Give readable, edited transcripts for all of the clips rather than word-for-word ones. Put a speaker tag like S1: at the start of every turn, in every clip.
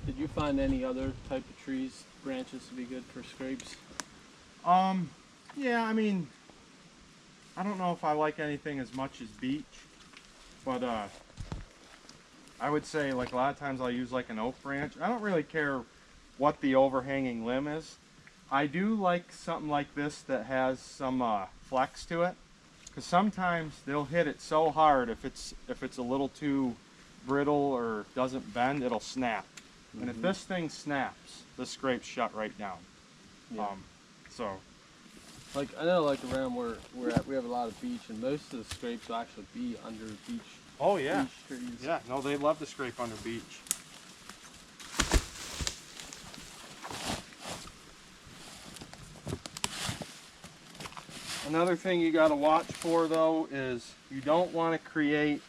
S1: Did you find any other type of trees, branches to be good for scrapes?
S2: Yeah, I mean, I don't know if I like anything as much as beech, but I would say like a lot of times I'll use like an oak branch. I don't really care what the overhanging limb is. I do like something like this that has some flex to it, because sometimes they'll hit it so hard if it's a little too brittle or doesn't bend, it'll snap. And if this thing snaps, the scrape's shut right down.
S1: Yeah.
S2: So
S1: Like I know, like around where we're at, we have a lot of beech, and most of the scrapes will actually be under beech.
S2: oh yeah,
S1: Beech trees.
S2: yeah, no, they love to scrape under beech. Another thing you got to watch for though is you don't want to create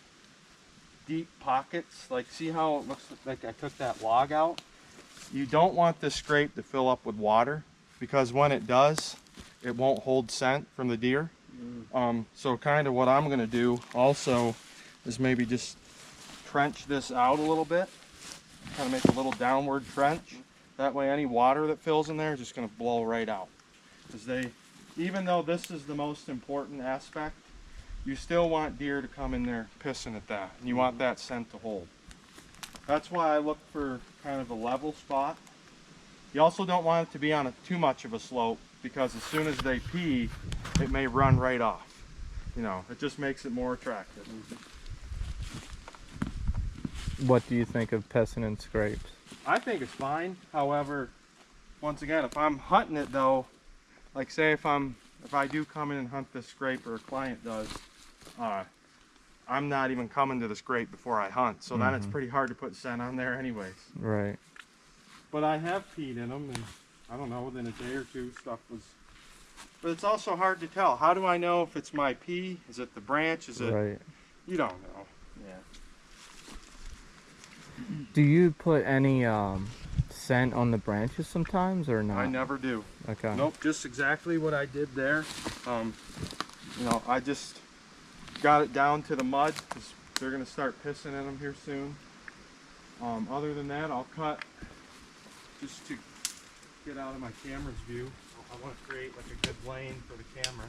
S2: deep pockets. Like see how it looks like I took that log out? You don't want the scrape to fill up with water, because when it does, it won't hold scent from the deer. So kind of what I'm going to do also is maybe just trench this out a little bit, kind of make a little downward trench. That way any water that fills in there is just going to blow right out. Because even though this is the most important aspect, you still want deer to come in there pissing at that, and you want that scent to hold. That's why I look for kind of a level spot. You also don't want it to be on too much of a slope, because as soon as they pee, it may run right off. You know, it just makes it more attractive.
S3: What do you think of pissing and scrapes?
S2: I think it's fine. However, once again, if I'm hunting it though, like say if I do come in and hunt this scrape, or a client does, I'm not even coming to the scrape before I hunt, so then it's pretty hard to put scent on there anyways.
S3: Right.
S2: But I have peed in them, and I don't know, within a day or two stuff was, but it's also hard to tell. How do I know if it's my pee? Is it the branch? Is it,
S3: Right.
S2: you don't know.
S1: Yeah.
S3: Do you put any scent on the branches sometimes or not?
S2: I never do.
S3: Okay.
S2: Nope, just exactly what I did there. You know, I just got it down to the mud, because they're going to start pissing in them here soon. Other than that, I'll cut just to get out of my camera's view. I want to create like a good lane for the camera.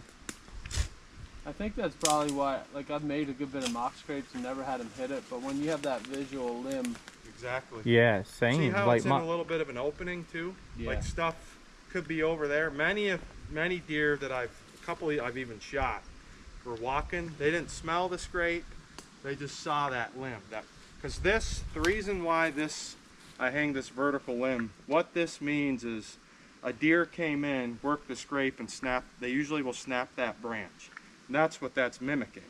S1: I think that's probably why, like I've made a good bit of mock scrapes and never had them hit it, but when you have that visual limb.
S2: Exactly.
S3: Yeah, same.
S2: See how
S3: like
S2: it's in a little bit of an opening too?
S1: Yeah.
S2: Like stuff could be over there. Many deer that I've even shot were walking. They didn't smell the scrape. They just saw that limb. Because the reason why I hang this vertical limb, what this means is a deer came in, worked the scrape, and snapped. They usually will snap that branch. And that's what that's mimicking.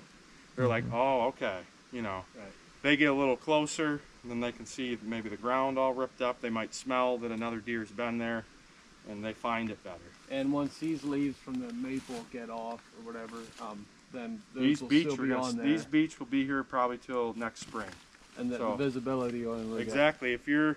S2: They're like, oh, okay, you know.
S1: Right.
S2: They get a little closer, and then they can see maybe the ground all ripped up. They might smell that another deer's been there, and they find it better.
S1: And once these leaves from the maple get off or whatever, then those
S2: These
S1: will
S2: beech
S1: still be on there.
S2: these beech will be here probably till next spring.
S1: And the visibility will only
S2: Exactly. If you're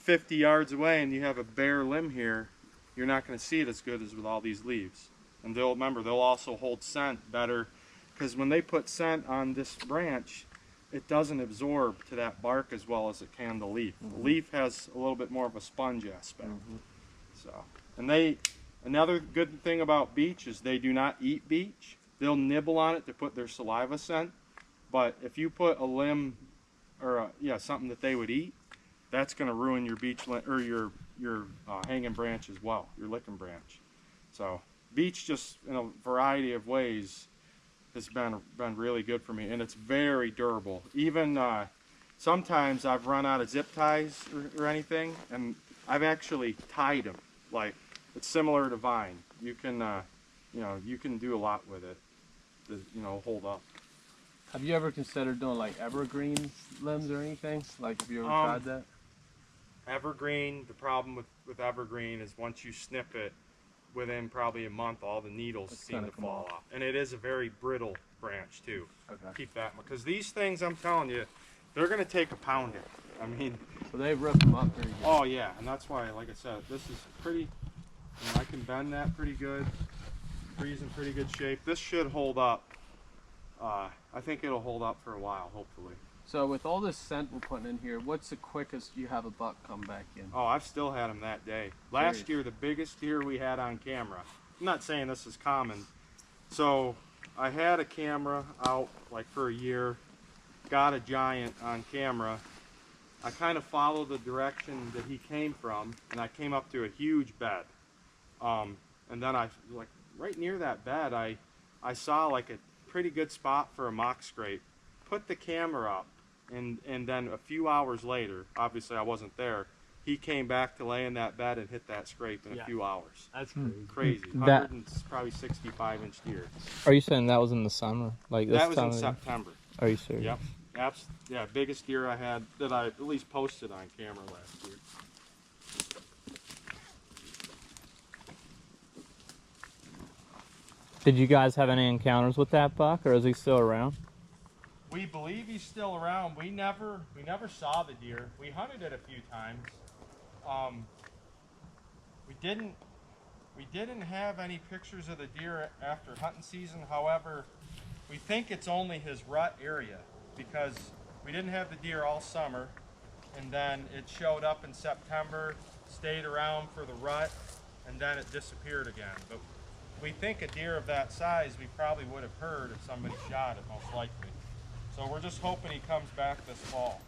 S2: 50 yards away and you have a bare limb here, you're not going to see it as good as with all these leaves. And they'll also hold scent better, because when they put scent on this branch, it doesn't absorb to that bark as well as it can the leaf. The leaf has a little bit more of a sponge aspect. So, and another good thing about beech is they do not eat beech. They'll nibble on it to put their saliva scent. But if you put a limb or something that they would eat, that's going to ruin your beech or your hanging branch as well, your licking branch. So beech, just in a variety of ways, has been really good for me, and it's very durable. Even sometimes I've run out of zip ties or anything, and I've actually tied them. Like, it's similar to vine. You can you can do a lot with it to hold up.
S1: Have you ever considered doing like evergreen limbs or anything? Like, have you ever tried that?
S2: Evergreen, the problem with evergreen is once you snip it, within probably a month, all the needles seem to fall off. And it is a very brittle branch too. Okay. Keep that, because these things, I'm telling you, they're going to take a pounding. I mean,
S1: so they rip them up pretty good.
S2: Oh yeah, and that's why, like I said, this is pretty, I can bend that pretty good. Tree's in pretty good shape. This should hold up. I think it'll hold up for a while, hopefully.
S1: So with all this scent we're putting in here, what's the quickest you have a buck come back in?
S2: Oh, I've still had them that day. Last
S1: Serious?
S2: year, the biggest deer we had on camera. I'm not saying this is common. So I had a camera out like for a year, got a giant on camera. I kind of followed the direction that he came from, and I came up to a huge bed. And then like right near that bed, I saw like a pretty good spot for a mock scrape. Put the camera up, and then a few hours later, obviously I wasn't there, he came back to lay in that bed and hit that scrape in a few hours.
S1: That's crazy.
S2: Crazy.
S3: That-
S2: 100 and probably 65-inch deer.
S3: Are you saying that was in the summer? Like this
S2: That was
S3: time
S2: in
S3: of year?
S2: September.
S3: Are you serious?
S2: Yep. Yeah, biggest deer I had that I at least posted on camera last year.
S3: Did you guys have any encounters with that buck, or is he still around?
S2: We believe he's still around. We never saw the deer. We hunted it a few times. We didn't have any pictures of the deer after hunting season. However, we think it's only his rut area because we didn't have the deer all summer, and then it showed up in September, stayed around for the rut, and then it disappeared again. But we think a deer of that size we probably would have heard if somebody shot it, most likely. So we're just hoping he comes back this fall.